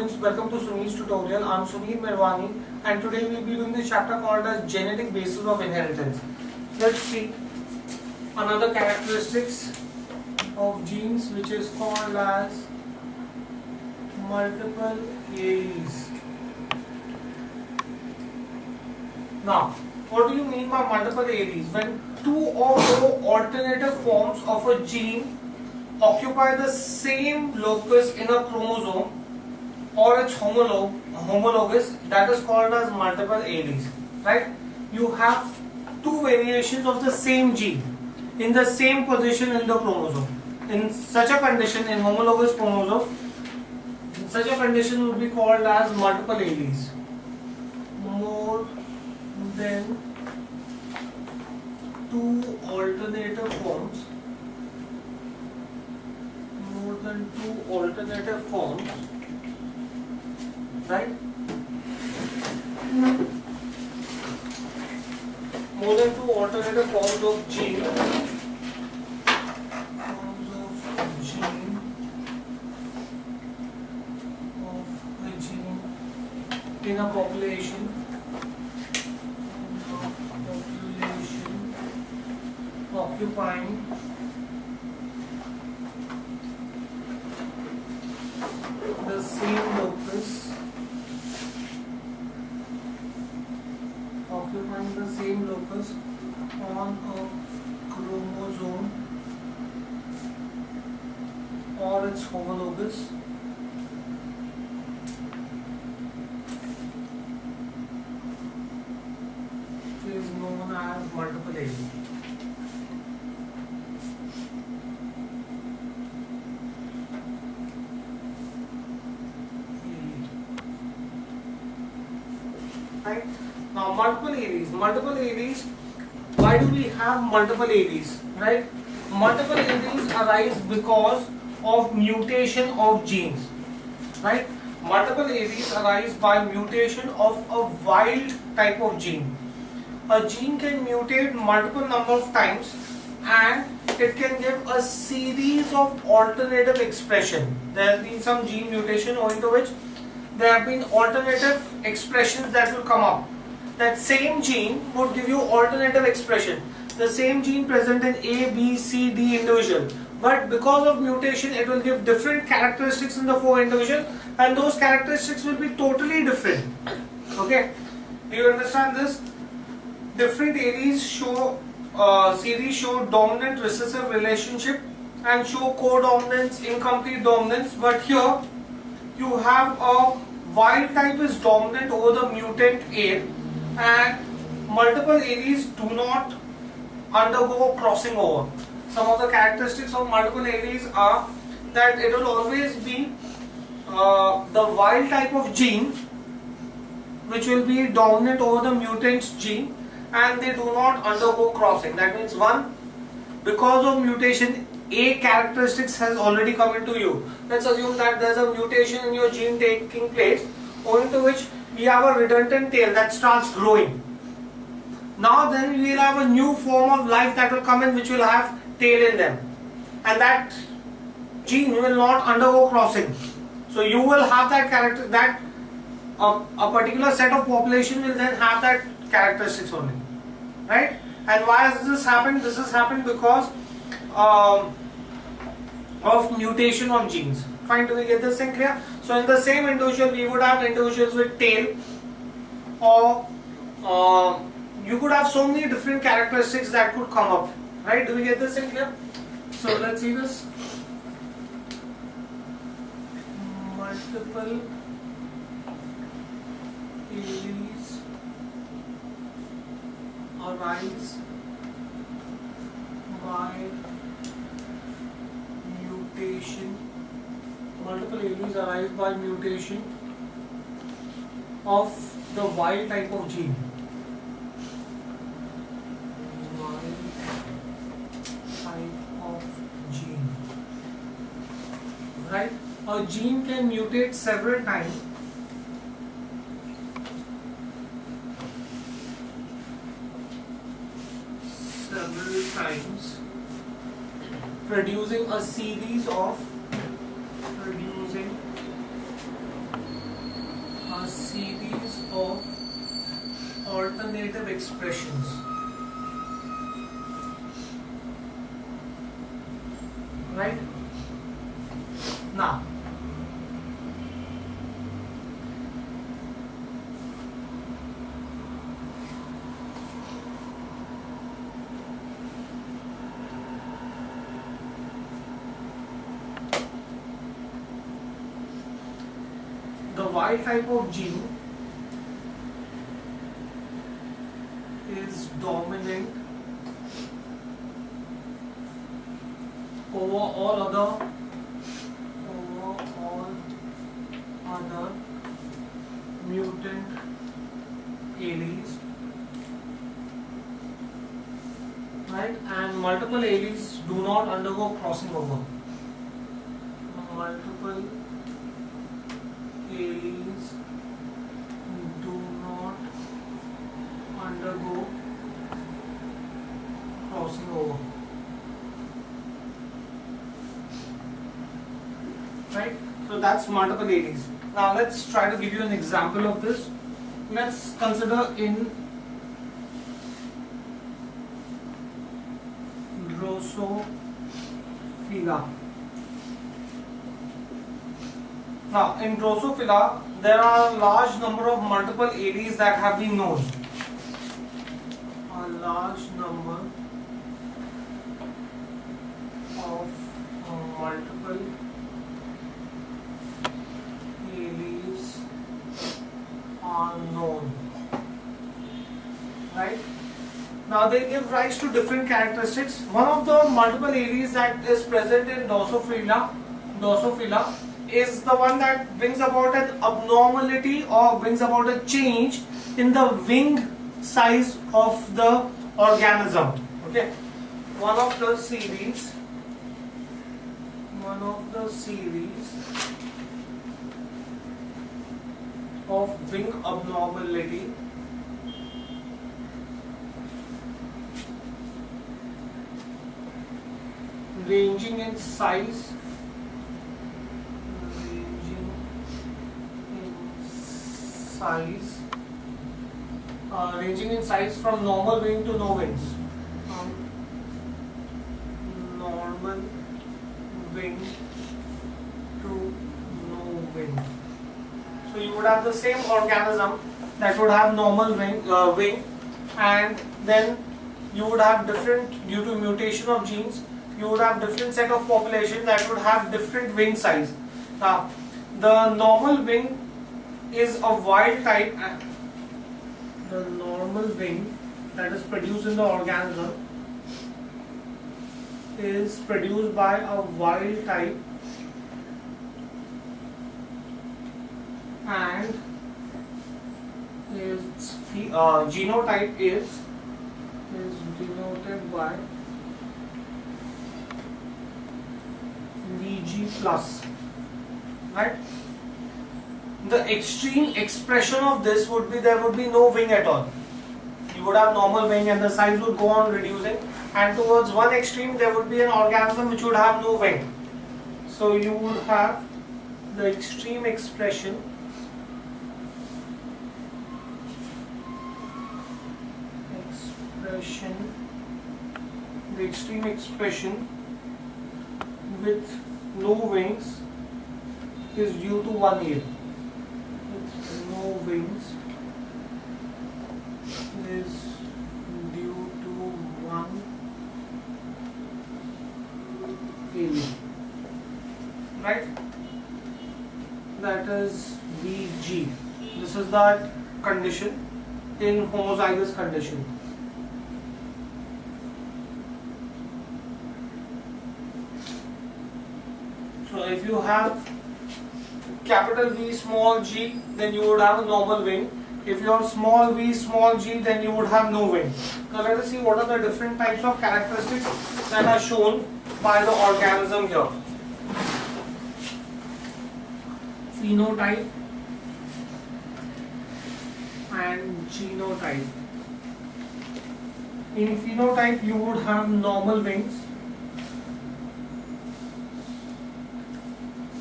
students, welcome to Sunil's tutorial. I am Sunil Mirwani and today we will be doing the chapter called as genetic basis of inheritance. Let's see another characteristics of genes which is called as multiple alleles. Now, what do you mean by multiple alleles? When two or more alternative forms of a gene occupy the same locus in a chromosome or its homologous, that is called as multiple alleles, right? You have two variations of the same gene in the same position in the chromosome. In such a condition, in homologous chromosome, such a condition would be called as multiple alleles. More than two alternative forms, right? More than two alternative forms of gene, in a population, occupying the same locus, on a chromosome or its homologous, is known as multiple allele. Right? Now, multiple alleles. Why do we have multiple alleles? Right? Multiple alleles arise because of mutation of genes. Right? Multiple alleles arise by mutation of a wild type of gene. A gene can mutate multiple number of times and it can give a series of alternative expression. There has been some gene mutation owing to which there have been alternative expressions that will come up. That same gene would give you alternative expression. The same gene present in A, B, C, D individual. But because of mutation, it will give different characteristics in the four individual, and those characteristics will be totally different. Okay? Do you understand this? Different alleles series show dominant recessive relationship and show codominance, incomplete dominance. But here you have a wild type is dominant over the mutant A, and multiple alleles do not undergo crossing over. Some of the characteristics of multiple alleles are that it will always be the wild type of gene which will be dominant over the mutant gene, and they do not undergo crossing. That means one, because of mutation, A characteristics has already come into you. Let's assume that there is a mutation in your gene taking place, owing to which we have a redundant tail that starts growing. Now then we will have a new form of life that will come in which will have tail in them, and that gene will not undergo crossing. So you will have that character, that a particular set of population will then have that characteristics only, right? And why has this happened? This has happened because of mutation of genes. Fine, do we get this thing clear? So in the same individual we would have individuals with tail, or you could have so many different characteristics that could come up, right? Do we get this thing clear? So let's see this. Multiple alleles arise by mutation. Multiple alleles arise by mutation of the wild type of gene. Wild type of gene. Right? A gene can mutate several times. Producing a series of of alternative expressions. Right? Now, the wild type of gene is dominant over all other mutant alleles, right? And multiple alleles do not undergo crossing over. Multiple alleles do not undergo crossing over. Right? So that's multiple alleles. Now let's try to give you an example of this. Let's consider in Drosophila. Now in Drosophila there are a large number of multiple alleles that have been known. A large number of multiple alleles are known, right? Now they give rise to different characteristics. One of the multiple alleles that is present in Drosophila is the one that brings about an abnormality or brings about a change in the wing size of the organism. Okay, one of the series of wing abnormality ranging in size from normal wing to no wings. Normal wing to no wing. So you would have the same organism that would have normal wing, and then you would have different, due to mutation of genes, you would have different set of population that would have different wing size. Now, the normal wing is a wild type, and the normal wing that is produced in the organism is produced by a wild type, and its genotype is denoted by VG plus, right? The extreme expression of this would be there would be no wing at all. You would have normal wing and the size would go on reducing, and towards one extreme there would be an organism which would have no wing. So you would have the extreme expression with no wings is due to one allele. With no wings is due to one allele, right? That is VG. This is that condition in homozygous condition. So if you have capital V small g, then you would have a normal wing. If you have small v small g, then you would have no wing. Now let us see what are the different types of characteristics that are shown by the organism here. Phenotype and genotype. In phenotype you would have normal wings.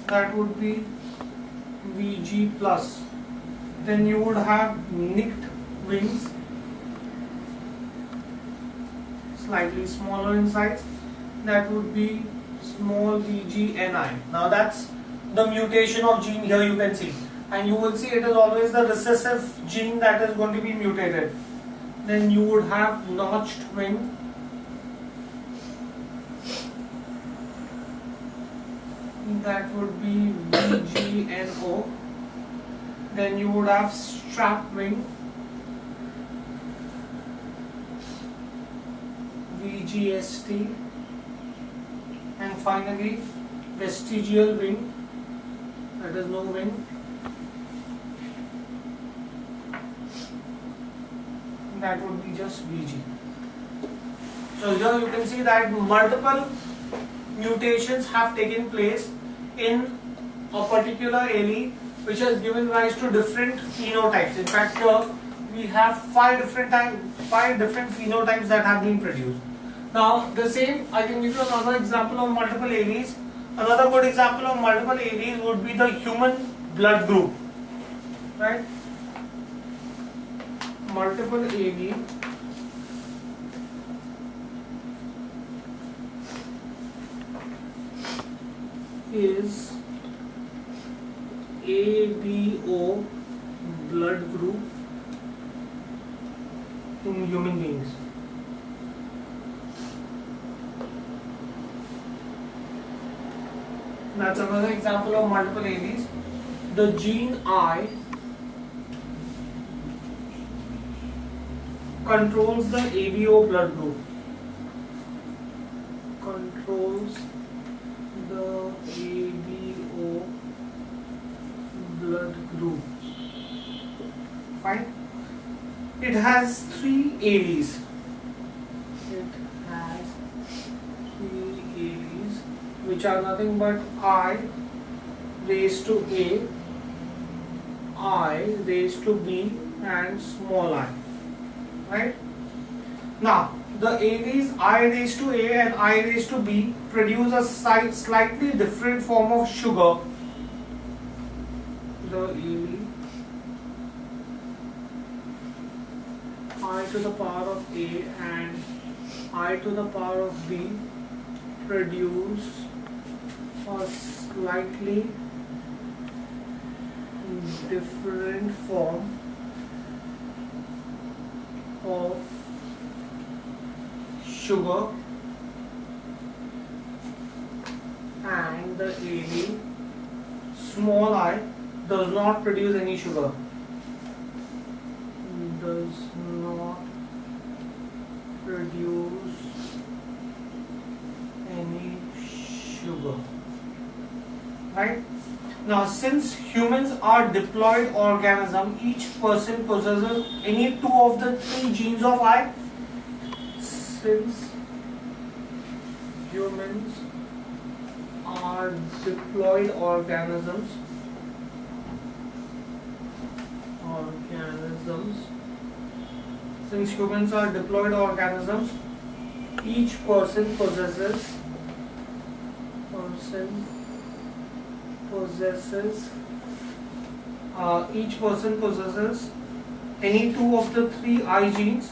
That would be VG plus. Then you would have nicked wings, slightly smaller in size. That would be small vgni. Now that's the mutation of gene here, you can see, and you will see it is always the recessive gene that is going to be mutated. Then you would have notched wing, that would be VGNO. Then you would have strap wing, VGST, and finally vestigial wing, that is no wing, that would be just VG. So here you can see that multiple mutations have taken place in a particular allele, which has given rise to different phenotypes. In fact, here we have five different phenotypes that have been produced. Now, the same, I can give you another example of multiple alleles. Another good example of multiple alleles would be the human blood group, right? Multiple allele is ABO blood group in human beings. That's another example of multiple alleles. The gene I controls the ABO blood group. Controls the ABO blood group. Fine. It has three alleles. It has three alleles, which are nothing but I raised to A, I raised to B, and small I. Right? Now, the alleles I raised to A and I raised to B produce a slightly different form of sugar. The allele I to the power of A and I to the power of B produce a slightly different form of sugar, and the allele small I does not produce any sugar. Does not produce any sugar. Right? Now, since humans are diploid organism, each person possesses any two of the three genes of I. Since humans are diploid organisms, since humans are diploid organisms, each person possesses any two of the three I genes.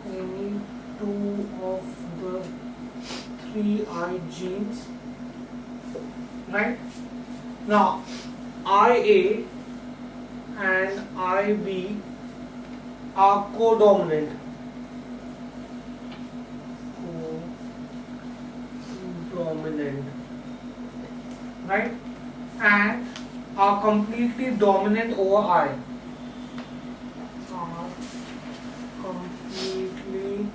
Any two of the three I genes. Right? Now, IA and IB are codominant. Right? And are completely dominant over I. Are completely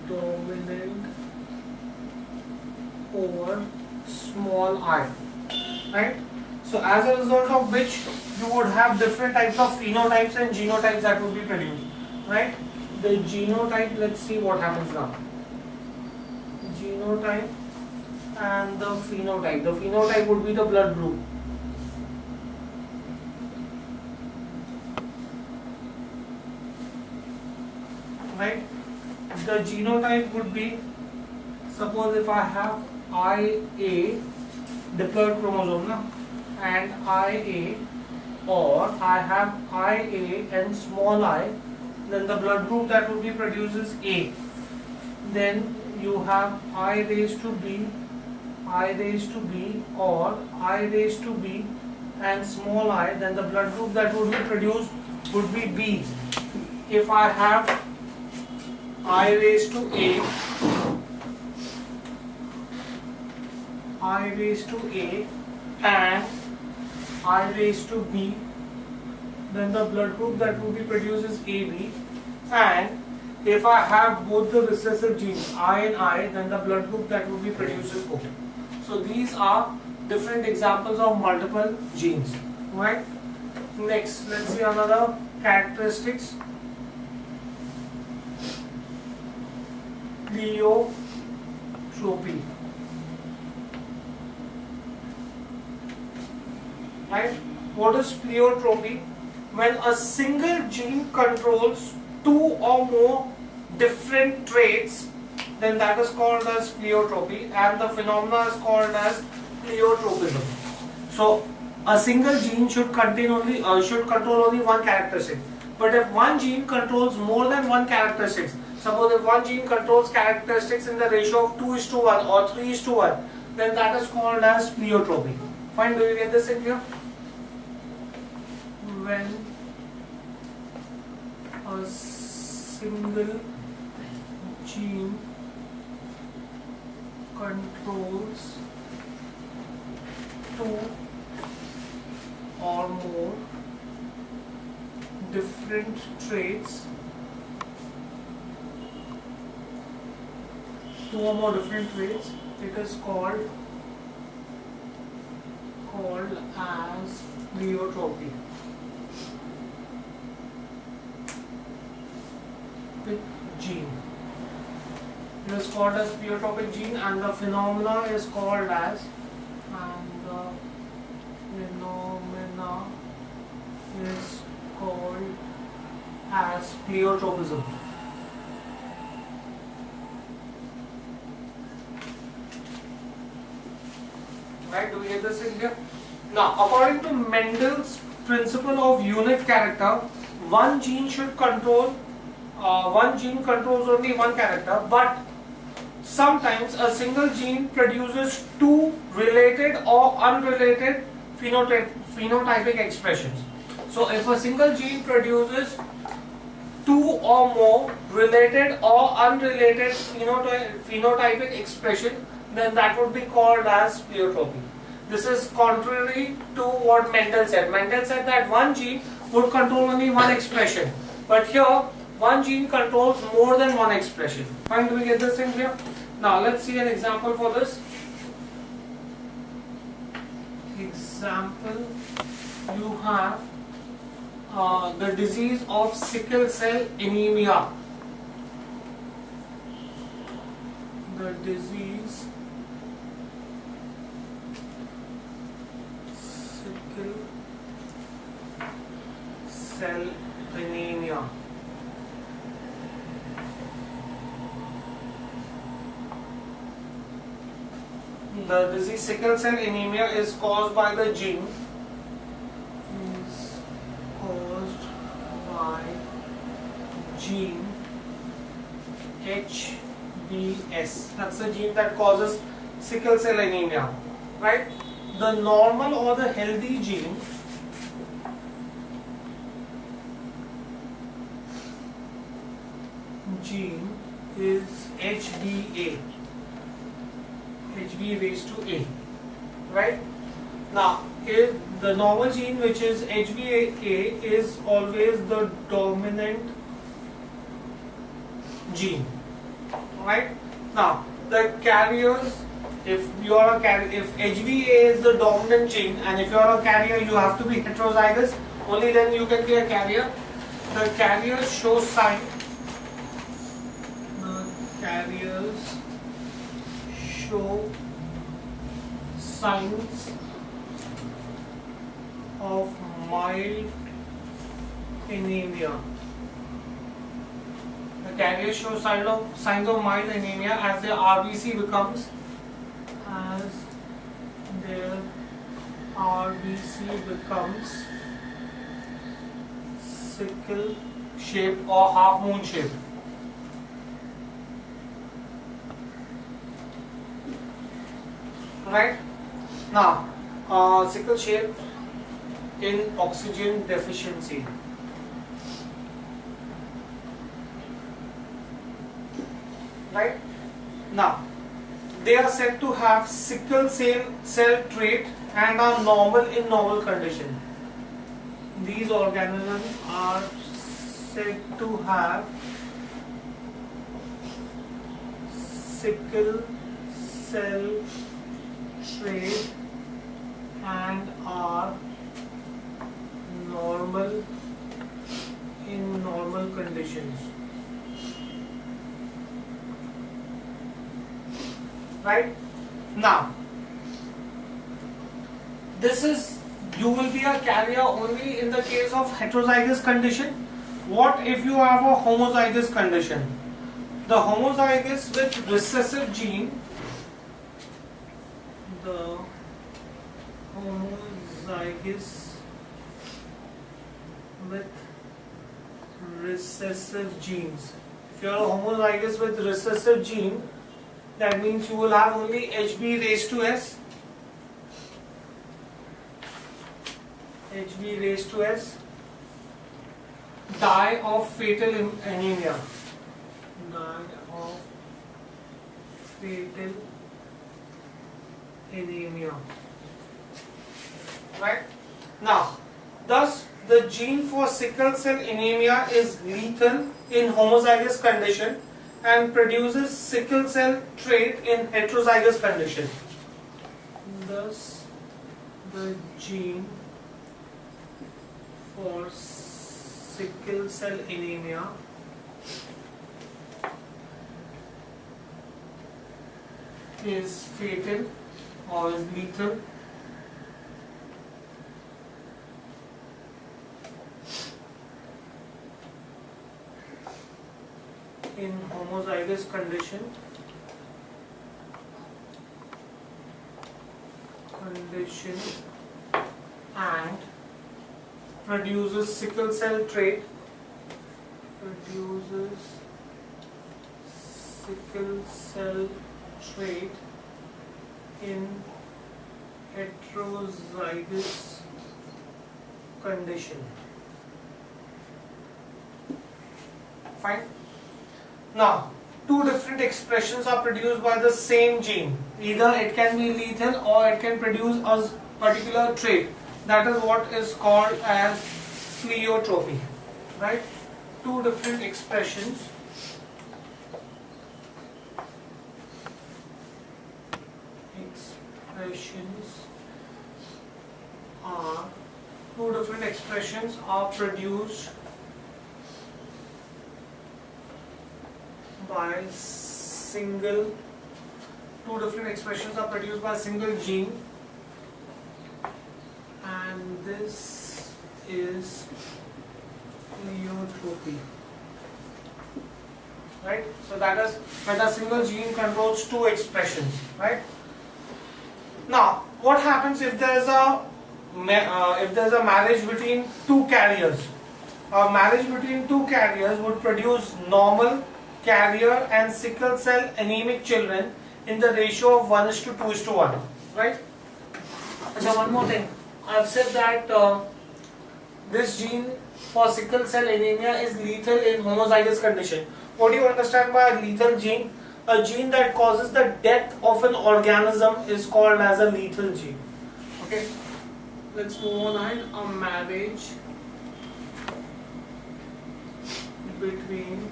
dominant over small I. Right? So as a result of which you would have different types of phenotypes and genotypes that would be produced. Right? The genotype, let's see what happens now. Genotype and the phenotype. The phenotype would be the blood group. Right? The genotype would be, suppose if I have IA, diploid chromosome, na? and IA, or I have IA and small I, then the blood group that will be produced is A. Then you have I raised to B, I raised to B, or I raised to B and small I, then the blood group that would be produced would be B. If I have I raised to A, I raised to A and I raised to B, then the blood group that will be produced is AB. And if I have both the recessive genes I and I, then the blood group that will be produced is O. So these are different examples of multiple genes, right? Next, let's see another characteristics. Pleiotropy. Right? What is pleiotropy? When a single gene controls two or more different traits, then that is called as pleiotropy, and the phenomena is called as pleiotropism. So a single gene should control only one characteristic. But if one gene controls more than one characteristic, suppose if one gene controls characteristics in the ratio of 2:1 or 3:1, then that is called as pleiotropy. Fine, do you get this in here? When a single gene controls two or more different traits, it is called as pleiotropy. Gene. It is called as pleiotropic gene, and the phenomena is called as pleiotropism. Right? Do we get this in here? Now, according to Mendel's principle of unit character, one gene controls only one character, but sometimes a single gene produces two related or unrelated phenotypic expressions. So if a single gene produces two or more related or unrelated phenotypic expression, then that would be called as pleiotropy. This is contrary to what Mendel said. Mendel said that one gene would control only one expression, but here one gene controls more than one expression. Fine, do we get this in here? Now let's see an example for this. Example, you have the disease of sickle cell anemia. The disease sickle cell anemia. The disease sickle cell anemia is caused by the gene HBS. That's the gene that causes sickle cell anemia, right? The normal or the healthy gene is HBA. HB raised to A, right? Now, if the normal gene, which is HBA, is always the dominant gene, right? Now, the carriers, if HBA is the dominant gene, and if you are a carrier, you have to be heterozygous. Only then you can be a carrier. The carriers show signs of mild anemia. The carriers show signs of mild anemia as their RBC becomes RBC becomes sickle shaped or half moon shaped. Right? Now, sickle shaped in oxygen deficiency. Right? Now, they are said to have sickle cell trait and are normal in normal condition. These organisms are said to have sickle cell trait and are normal in normal conditions. Right? Now, you will be a carrier only in the case of heterozygous condition. What if you have a homozygous condition? The homozygous with recessive gene, the homozygous with recessive genes. If you are a homozygous with recessive gene, that means you will have only HB raised to S. HB raised to S. Die of fatal anemia. Die of fatal anemia. Right? Now, thus the gene for sickle cell anemia is lethal in homozygous condition and produces sickle cell trait in heterozygous condition. Thus, the gene for sickle cell anemia is fatal or is lethal in homozygous condition and produces sickle cell trait in heterozygous condition. Fine. Now, two different expressions are produced by the same gene. Either it can be lethal or it can produce a particular trait. That is what is called as pleiotropy. Right? Two different expressions are produced by a single gene, and this is pleiotropy. Right? So that is when a single gene controls two expressions. Right? Now, what happens if there is a marriage between two carriers? A marriage between two carriers would produce normal carrier and sickle cell anemic children in the ratio of 1:2:1. Right? So one more thing. I have said that this gene for sickle cell anemia is lethal in homozygous condition. What do you understand by a lethal gene? A gene that causes the death of an organism is called as a lethal gene. Okay, let's move on ahead. A marriage between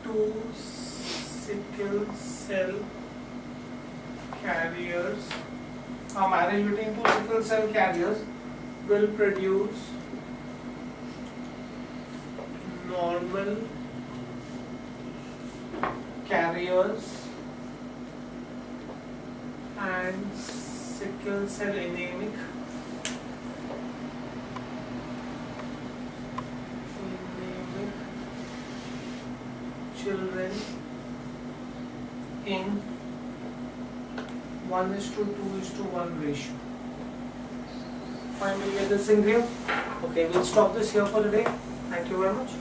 two sickle cell carriers. A marriage between two sickle cell carriers will produce normal carriers and sickle cell anemic children in 1:2:1 ratio. Finally get this thing here. Okay, we'll stop this here for today. Thank you very much.